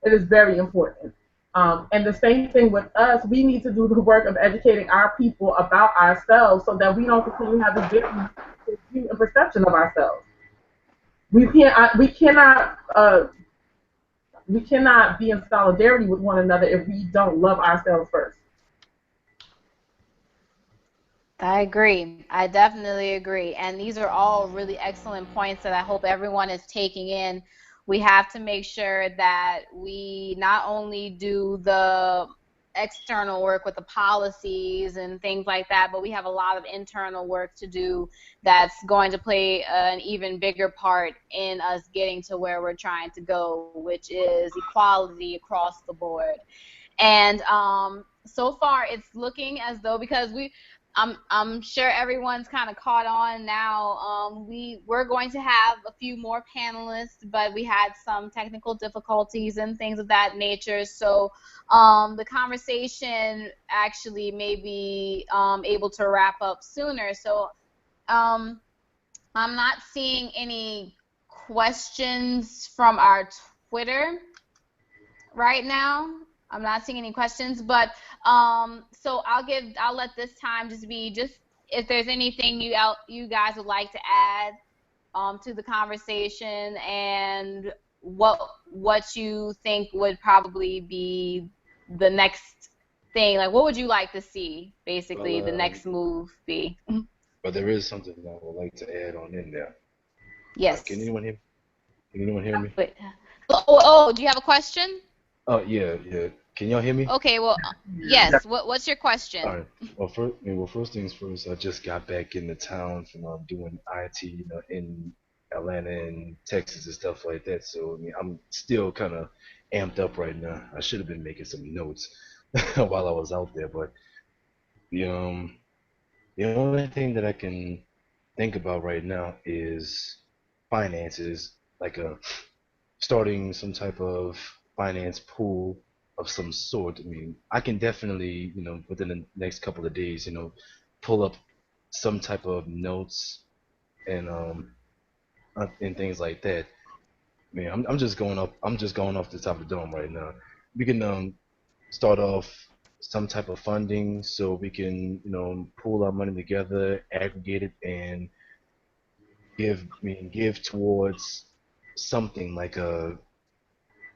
It is very important. And the same thing with us. We need to do the work of educating our people about ourselves, so that we don't continue to have this very view and perception of ourselves. We cannot be in solidarity with one another if we don't love ourselves first. I agree. I definitely agree. And these are all really excellent points that I hope everyone is taking in. We have to make sure that we not only do the external work with the policies and things like that, but we have a lot of internal work to do that's going to play an even bigger part in us getting to where we're trying to go, which is equality across the board. And so far, it's looking as though, because I'm sure everyone's kind of caught on now. We're going to have a few more panelists, but we had some technical difficulties and things of that nature. So the conversation actually may be able to wrap up sooner. So I'm not seeing any questions from our Twitter right now. I'm not seeing any questions, but so I'll let this time just be if there's anything you guys would like to add to the conversation, and what you think would probably be the next thing. Like, what would you like to see, basically, the next move be? But there is something I would like to add on in there. Yes. Can anyone hear me? Wait. Oh, do you have a question? Oh, yeah. Can y'all hear me? Okay, well, yes. What's your question? All right. Well, first things first, I just got back into town from doing IT, in Atlanta and Texas and stuff like that. So, I'm still kind of amped up right now. I should have been making some notes while I was out there, but the only thing that I can think about right now is finances, like starting some type of finance pool of some sort. I can definitely, within the next couple of days, pull up some type of notes and things like that. I'm just going up. I'm just going off the top of the dome right now. We can start off some type of funding so we can, pool our money together, aggregate it, and give towards something like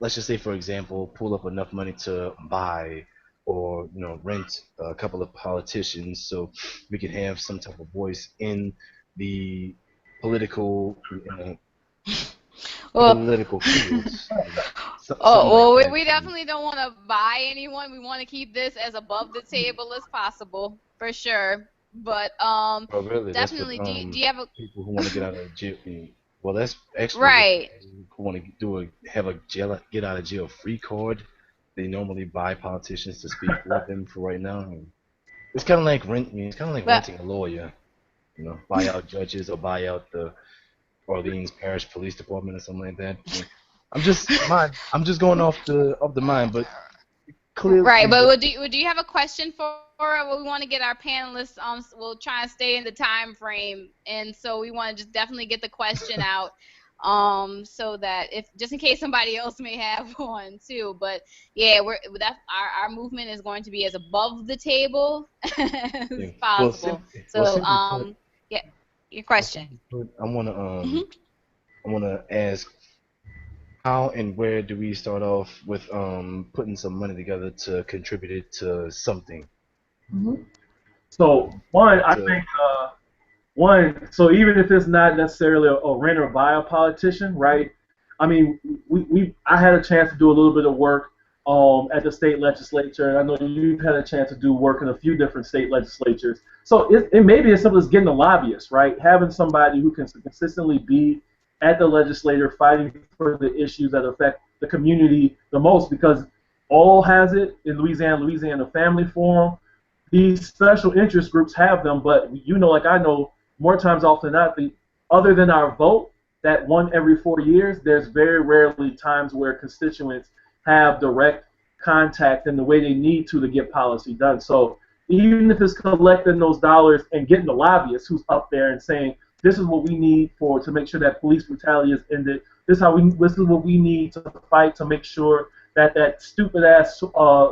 let's just say, for example, pull up enough money to buy or rent a couple of politicians so we can have some type of voice in the political fields. We definitely don't want to buy anyone. We want to keep this as above the table as possible, for sure. But really, definitely, that's what, do you have a people who want to get out of jail? Well, that's actually right? Who want to have a get out of jail free card. They normally buy politicians to speak for them for right now. And it's kind of like It's kind of like renting a lawyer. Buy out judges or buy out the Orleans Parish Police Department or something like that. I'm just going off the mind, but clearly. Right, but do you have a question for? We want to get our panelists. We'll try and stay in the time frame, and so we want to just definitely get the question out, so that just in case somebody else may have one too. But yeah, our movement is going to be as above the table as possible. Yeah, your question. I wanna ask how and where do we start off with putting some money together to contribute it to something? Mm-hmm. So one, Like I to think so even if it's not necessarily a rent or buy a politician, right? I mean, I had a chance to do a little bit of work at the state legislature, and I know you've had a chance to do work in a few different state legislatures. So it may be as simple as getting a lobbyist, right? Having somebody who can consistently be at the legislature fighting for the issues that affect the community the most, because all has it in Louisiana Family Forum. These special interest groups have them, but you know, like I know, more times often than not, other than our vote, that one every 4 years, there's very rarely times where constituents have direct contact in the way they need to get policy done. So even if it's collecting those dollars and getting the lobbyist who's up there and saying, this is what we need to make sure that police brutality is ended. This is what we need to fight to make sure that stupid ass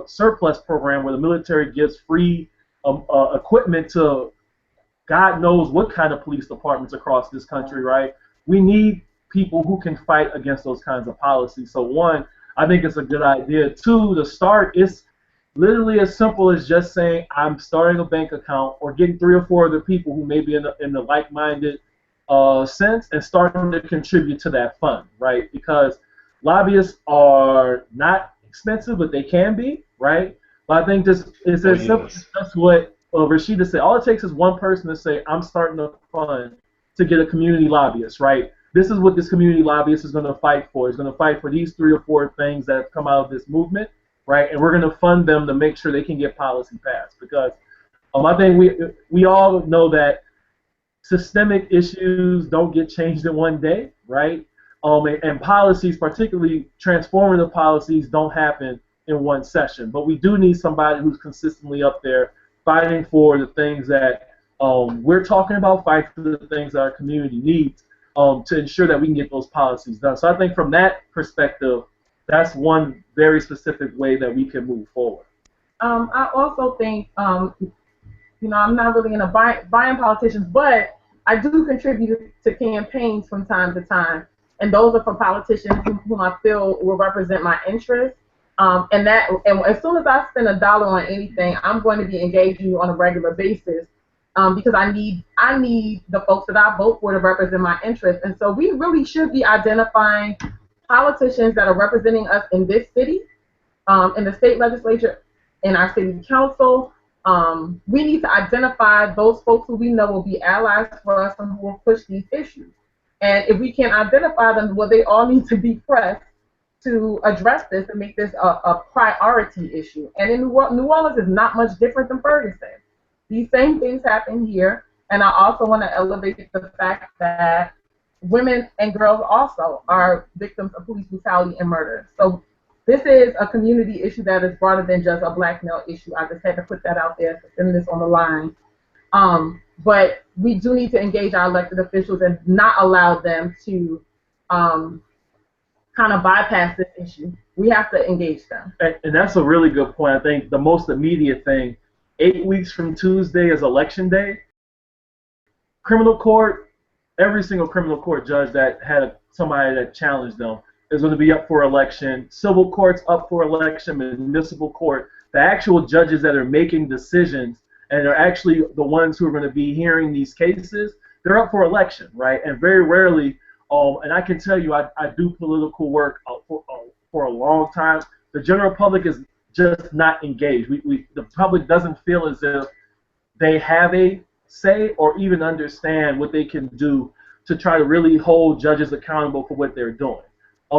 surplus program where the military gives free equipment to God knows what kind of police departments across this country, right? We need people who can fight against those kinds of policies. So one, I think it's a good idea. Two, to start, it's literally as simple as just saying I'm starting a bank account or getting 3 or 4 other people who may be in the like-minded sense and starting to contribute to that fund, right? Because lobbyists are not expensive, but they can be, right? But I think this is oh as simple as yes. that's what Rashida said. All it takes is one person to say, I'm starting a fund to get a community lobbyist, right? This is what this community lobbyist is going to fight for. He's going to fight for these 3 or 4 things that have come out of this movement, right? And we're going to fund them to make sure they can get policy passed. Because I think we all know that systemic issues don't get changed in one day, right? And policies, particularly transformative policies, don't happen in one session. But we do need somebody who's consistently up there fighting for the things that we're talking about, fighting for the things that our community needs to ensure that we can get those policies done. So I think from that perspective, that's one very specific way that we can move forward. I also think, I'm not really into buying politicians, but I do contribute to campaigns from time to time, and those are for politicians whom I feel will represent my interests. And as soon as I spend $1 on anything, I'm going to be engaging you on a regular basis because I need the folks that I vote for to represent my interests. And so we really should be identifying politicians that are representing us in this city, in the state legislature, in our city council. We need to identify those folks who we know will be allies for us and who will push these issues. And if we can't identify them, well, they all need to be pressed to address this and make this a priority issue. And in New Orleans is not much different than Ferguson. These same things happen here. And I also want to elevate the fact that women and girls also are victims of police brutality and murder. So this is a community issue that is broader than just a black male issue. I just had to put that out there to send this on the line. But we do need to engage our elected officials and not allow them to kind of bypass this issue. We have to engage them. And that's a really good point. I think the most immediate thing, 8 weeks from Tuesday is election day. Criminal court, every single criminal court judge that had somebody that challenged them is going to be up for election. Civil courts up for election, municipal court. The actual judges that are making decisions and are actually the ones who are going to be hearing these cases, they're up for election, right? And very rarely, and I can tell you, I do political work for a long time. The general public is just not engaged. The public doesn't feel as if they have a say or even understand what they can do to try to really hold judges accountable for what they're doing.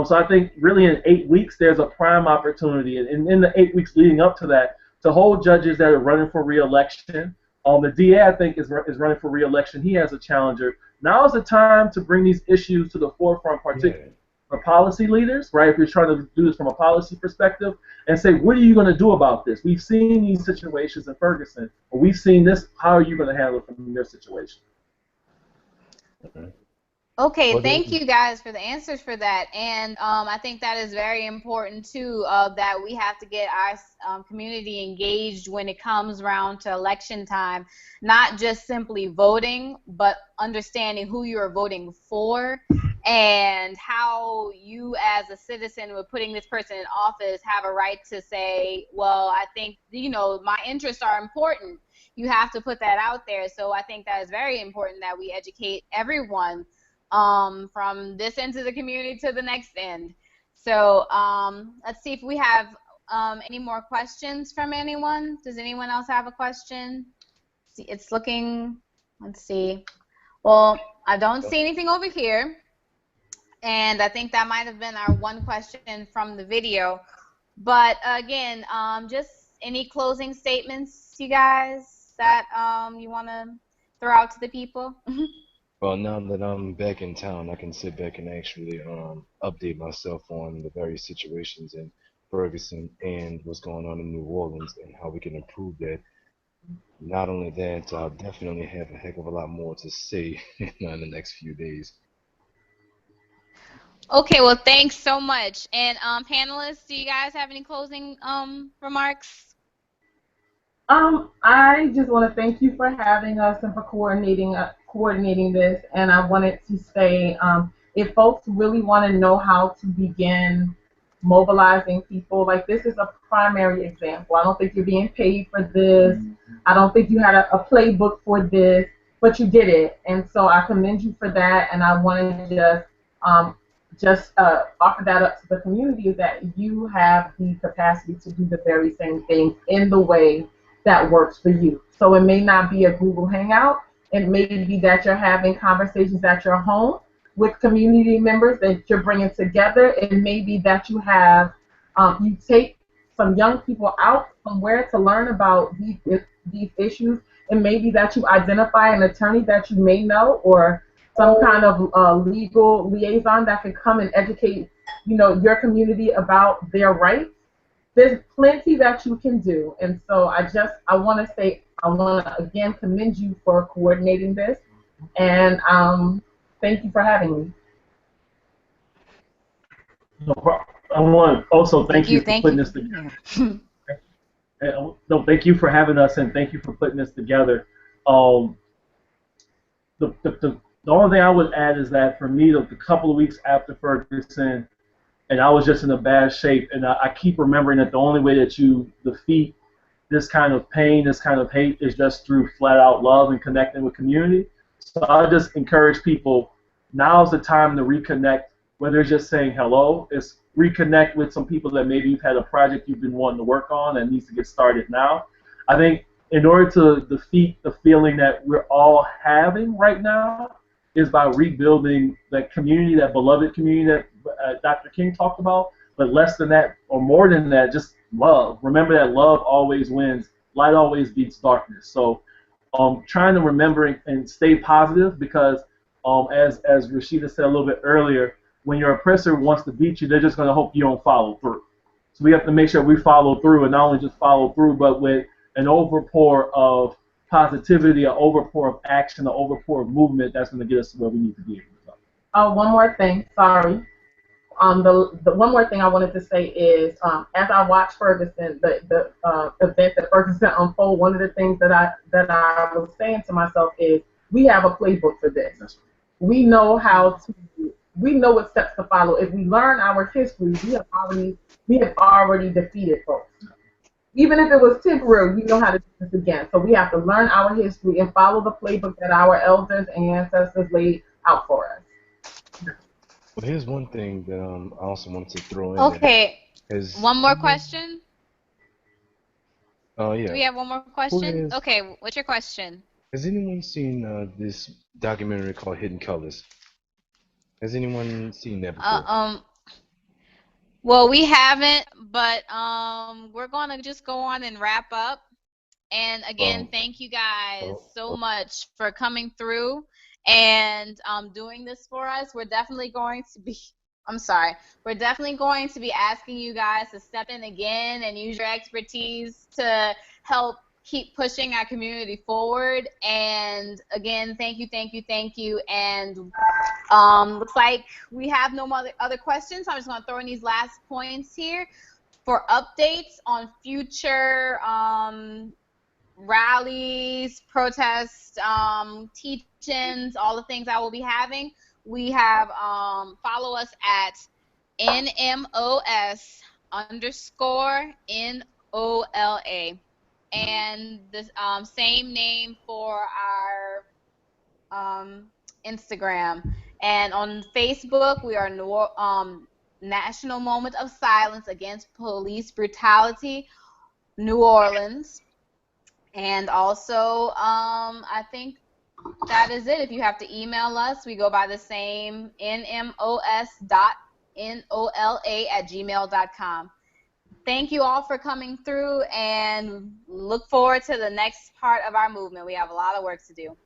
So I think really in 8 weeks there's a prime opportunity, and in the 8 weeks leading up to that, to hold judges that are running for re-election. The DA, I think, is running for re-election. He has a challenger. Now is the time to bring these issues to the forefront, particularly for policy leaders, right? If you're trying to do this from a policy perspective, and say, what are you going to do about this? We've seen these situations in Ferguson, or we've seen this. How are you going to handle it from your situation? Okay. Okay, Well, thank then, you guys for the answers for that. And I think that is very important too, that we have to get our community engaged when it comes around to election time, not just simply voting, but understanding who you are voting for and how you as a citizen with putting this person in office have a right to say, well, I think, my interests are important. You have to put that out there. So I think that is very important that we educate everyone from this end of the community to the next end. So let's see if we have any more questions from anyone. Does anyone else have a question? See, it's looking, let's see. Well, I don't see anything over here. And I think that might have been our one question from the video. But again, just any closing statements, you guys, that you want to throw out to the people? well, now that I'm back in town, I can sit back and actually update myself on the various situations in Ferguson and what's going on in New Orleans and how we can improve that. Not only that, I'll definitely have a heck of a lot more to say in the next few days. Okay, well, thanks so much. And panelists, do you guys have any closing remarks? I just want to thank you for having us and for coordinating this. And I wanted to say, if folks really want to know how to begin mobilizing people, like this is a primary example. I don't think you're being paid for this. I don't think you had a playbook for this, but you did it. And so I commend you for that. And I want to offer that up to the community that you have the capacity to do the very same thing in the way that works for you. So it may not be a Google Hangout. It may be that you're having conversations at your home with community members that you're bringing together. It may be that you take some young people out somewhere to learn about these issues. It may be that you identify an attorney that you may know or some kind of legal liaison that can come and educate, your community about their rights. There's plenty that you can do. And so I want to say, I want to again commend you for coordinating this. And thank you for having me. No problem. I want to also thank you for Thank you putting for this being together. here. No, thank you for having us, and thank you for putting this together. Um, the only thing I would add is that for me, the couple of weeks after Ferguson, and I was just in a bad shape, and I keep remembering that the only way that you defeat this kind of pain, this kind of hate, is just through flat out love and connecting with community. So I just encourage people, now's the time to reconnect, whether it's just saying hello, it's reconnect with some people that maybe you've had a project you've been wanting to work on and needs to get started now. I think in order to defeat the feeling that we're all having right now is by rebuilding that community, that beloved community that Dr. King talked about, but less than that or more than that, just love. Remember that love always wins. Light always beats darkness. So trying to remember and stay positive because as Rashida said a little bit earlier, when your oppressor wants to beat you, they're just going to hope you don't follow through. So we have to make sure we follow through, and not only just follow through, but with an overpour of positivity, an overpour of action, an overpour of movement that's going to get us to where we need to be. One more thing, sorry. The one more thing I wanted to say is, as I watched Ferguson, the event that Ferguson unfold, one of the things that I was saying to myself is, we have a playbook for this. We know we know what steps to follow. If we learn our history, we have already defeated folks. Even if it was temporary, we know how to do this again. So we have to learn our history and follow the playbook that our elders and ancestors laid out for us. Well, here's one thing that I also wanted to throw in there. Okay, Has one more question. Oh Do we yeah. have one more Who question? has Okay, what's your question? has anyone seen this documentary called Hidden Colors? Has anyone seen that Uh, before? um, well, we haven't, but we're gonna just go on and wrap up. And again, Um, thank you guys oh, so oh, much for coming through and doing this for us. We're definitely going to be, I'm sorry, we're definitely going to be asking you guys to step in again and use your expertise to help keep pushing our community forward. And again, thank you. And looks like we have no other questions. So I'm just going to throw in these last points here. For updates on future rallies, protests, teach-ins, all the things I will be having, we have follow us at NMOS_NOLA. And the same name for our Instagram. And on Facebook, we are National Moment of Silence Against Police Brutality, New Orleans. And also, I think that is it. If you have to email us, we go by the same nmos.nola@gmail.com. Thank you all for coming through, and look forward to the next part of our movement. We have a lot of work to do.